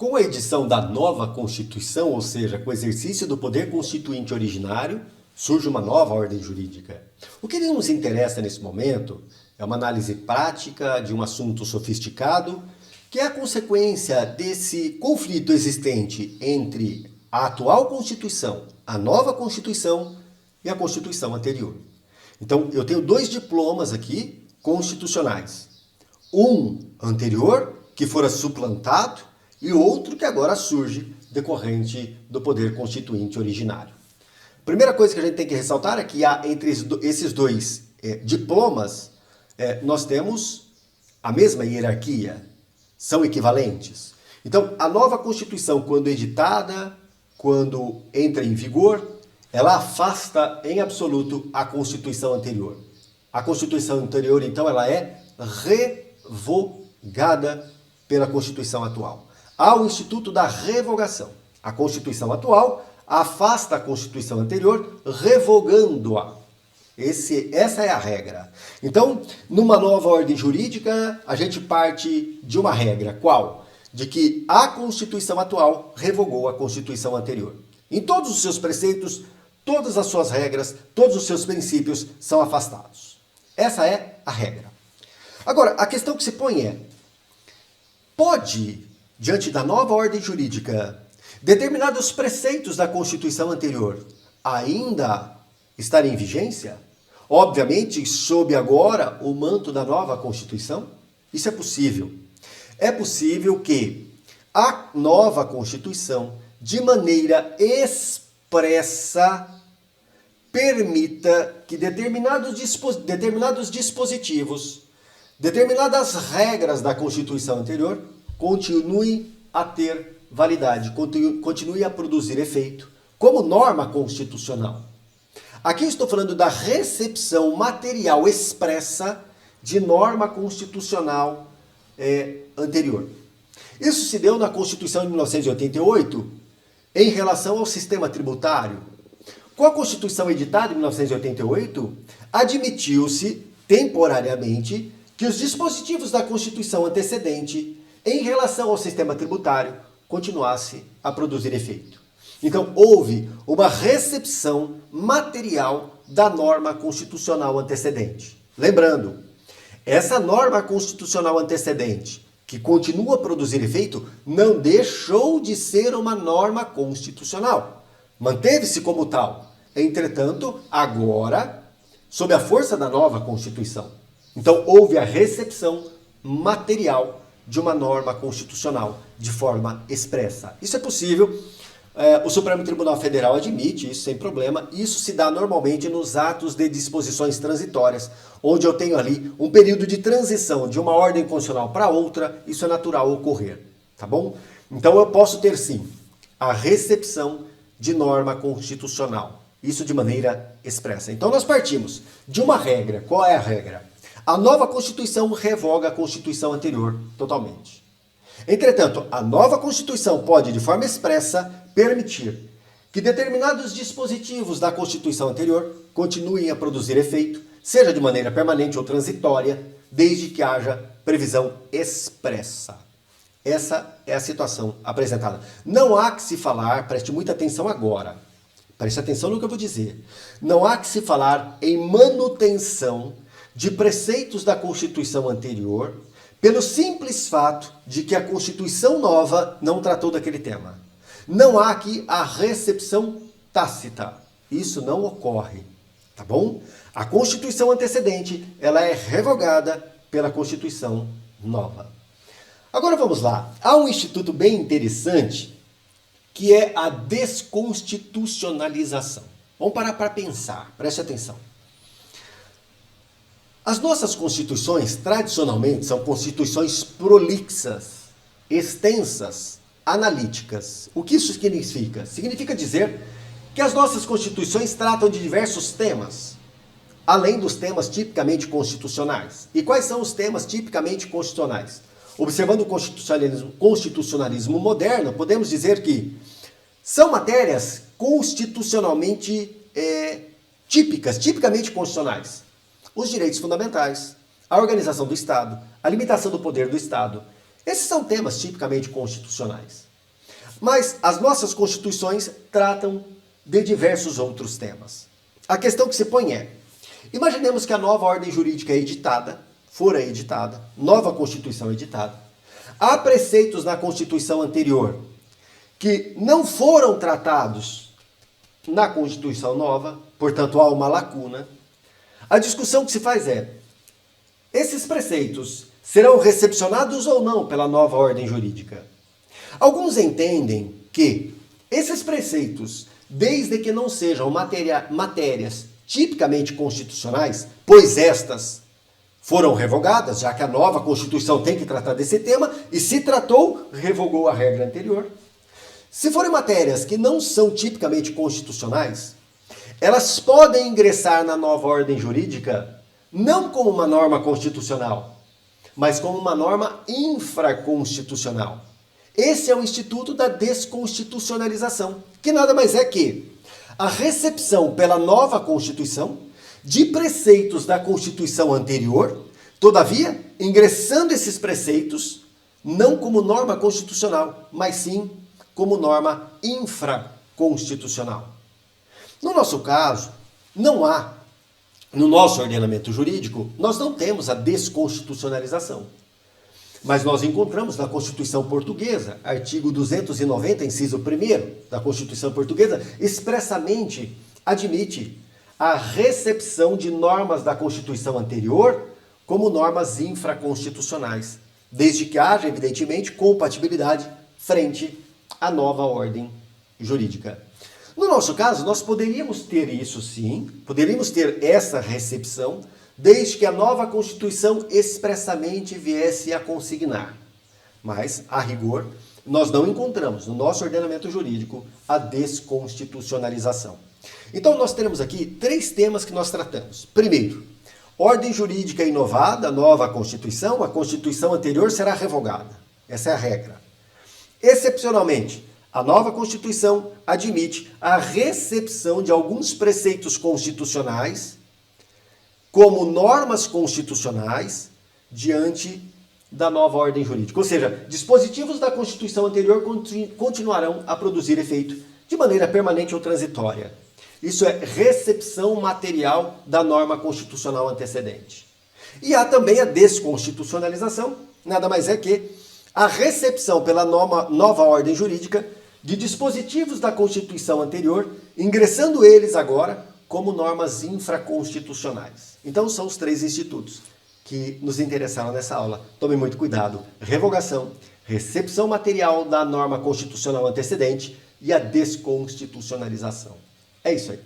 Com a edição da nova Constituição, ou seja, com o exercício do poder constituinte originário, surge uma nova ordem jurídica. O que nos interessa nesse momento é uma análise prática de um assunto sofisticado, que é a consequência desse conflito existente entre a atual Constituição, a nova Constituição e a Constituição anterior. Então, eu tenho dois diplomas aqui constitucionais. Um anterior, que fora suplantado, e outro que agora surge decorrente do poder constituinte originário. Primeira coisa que a gente tem que ressaltar é que entre esses dois diplomas, nós temos a mesma hierarquia, são equivalentes. Então, a nova Constituição, quando editada, quando entra em vigor, ela afasta em absoluto a Constituição anterior. A Constituição anterior, então, ela é revogada pela Constituição atual. Há o Instituto da Revogação. A Constituição atual afasta a Constituição anterior, revogando-a. Essa é a regra. Então, numa nova ordem jurídica, a gente parte de uma regra. Qual? De que a Constituição atual revogou a Constituição anterior. Em todos os seus preceitos, todas as suas regras, todos os seus princípios são afastados. Essa é a regra. Agora, a questão que se põe é: pode, diante da nova ordem jurídica, determinados preceitos da Constituição anterior ainda estar em vigência? Obviamente, sob agora o manto da nova Constituição? Isso é possível. É possível que a nova Constituição, de maneira expressa, permita que determinados dispositivos, determinadas regras da Constituição anterior continuem a ter validade, continue a produzir efeito, como norma constitucional. Aqui estou falando da recepção material expressa de norma constitucional anterior. Isso se deu na Constituição de 1988 em relação ao sistema tributário. Com a Constituição editada em 1988, admitiu-se temporariamente que os dispositivos da Constituição antecedente em relação ao sistema tributário continuasse a produzir efeito. Então, houve uma recepção material da norma constitucional antecedente. Lembrando, essa norma constitucional antecedente, que continua a produzir efeito, não deixou de ser uma norma constitucional. Manteve-se como tal. Entretanto, agora, sob a força da nova Constituição. Então, houve a recepção material de uma norma constitucional de forma expressa. Isso é possível. O Supremo Tribunal Federal admite isso sem problema. Isso se dá normalmente nos atos de disposições transitórias, onde eu tenho ali um período de transição de uma ordem constitucional para outra. Isso é natural ocorrer, tá bom? Então eu posso ter sim a recepção de norma constitucional, isso de maneira expressa. Então nós partimos de uma regra. Qual é a regra? A nova Constituição revoga a Constituição anterior totalmente. Entretanto, a nova Constituição pode, de forma expressa, permitir que determinados dispositivos da Constituição anterior continuem a produzir efeito, seja de maneira permanente ou transitória, desde que haja previsão expressa. Essa é a situação apresentada. Não há que se falar, preste muita atenção agora, preste atenção no que eu vou dizer, não há que se falar em manutenção de preceitos da Constituição anterior, pelo simples fato de que a Constituição nova não tratou daquele tema. Não há aqui a recepção tácita. Isso não ocorre, tá bom? A Constituição antecedente, ela é revogada pela Constituição nova. Agora vamos lá. Há um instituto bem interessante que é a desconstitucionalização. Vamos parar para pensar, preste atenção. As nossas constituições, tradicionalmente, são constituições prolixas, extensas, analíticas. O que isso significa? Significa dizer que as nossas constituições tratam de diversos temas, além dos temas tipicamente constitucionais. E quais são os temas tipicamente constitucionais? Observando o constitucionalismo moderno, podemos dizer que são matérias constitucionalmente típicas, tipicamente constitucionais. Os direitos fundamentais, a organização do Estado, a limitação do poder do Estado. Esses são temas tipicamente constitucionais. Mas as nossas constituições tratam de diversos outros temas. A questão que se põe é, imaginemos que a nova ordem jurídica fora editada, nova Constituição editada. Há preceitos na Constituição anterior que não foram tratados na Constituição nova, portanto há uma lacuna. A discussão que se faz é, esses preceitos serão recepcionados ou não pela nova ordem jurídica? Alguns entendem que esses preceitos, desde que não sejam matérias tipicamente constitucionais, pois estas foram revogadas, já que a nova Constituição tem que tratar desse tema, e se tratou, revogou a regra anterior. Se forem matérias que não são tipicamente constitucionais, elas podem ingressar na nova ordem jurídica não como uma norma constitucional, mas como uma norma infraconstitucional. Esse é o instituto da desconstitucionalização, que nada mais é que a recepção pela nova Constituição de preceitos da Constituição anterior, todavia, ingressando esses preceitos não como norma constitucional, mas sim como norma infraconstitucional. No nosso caso, não há, no nosso ordenamento jurídico, nós não temos a desconstitucionalização. Mas nós encontramos na Constituição Portuguesa, artigo 290, inciso 1º da Constituição Portuguesa, expressamente admite a recepção de normas da Constituição anterior como normas infraconstitucionais, desde que haja, evidentemente, compatibilidade frente à nova ordem jurídica. No nosso caso, nós poderíamos ter isso sim, poderíamos ter essa recepção, desde que a nova Constituição expressamente viesse a consignar. Mas, a rigor, nós não encontramos no nosso ordenamento jurídico a desconstitucionalização. Então, nós teremos aqui 3 temas que nós tratamos. Primeiro, ordem jurídica inovada, nova Constituição, a Constituição anterior será revogada. Essa é a regra. Excepcionalmente, a nova Constituição admite a recepção de alguns preceitos constitucionais como normas constitucionais diante da nova ordem jurídica. Ou seja, dispositivos da Constituição anterior continuarão a produzir efeito de maneira permanente ou transitória. Isso é recepção material da norma constitucional antecedente. E há também a desconstitucionalização, nada mais é que a recepção pela nova ordem jurídica de dispositivos da Constituição anterior, ingressando eles agora como normas infraconstitucionais. Então são os 3 institutos que nos interessaram nessa aula. Tome muito cuidado. Revogação, recepção material da norma constitucional antecedente e a desconstitucionalização. É isso aí.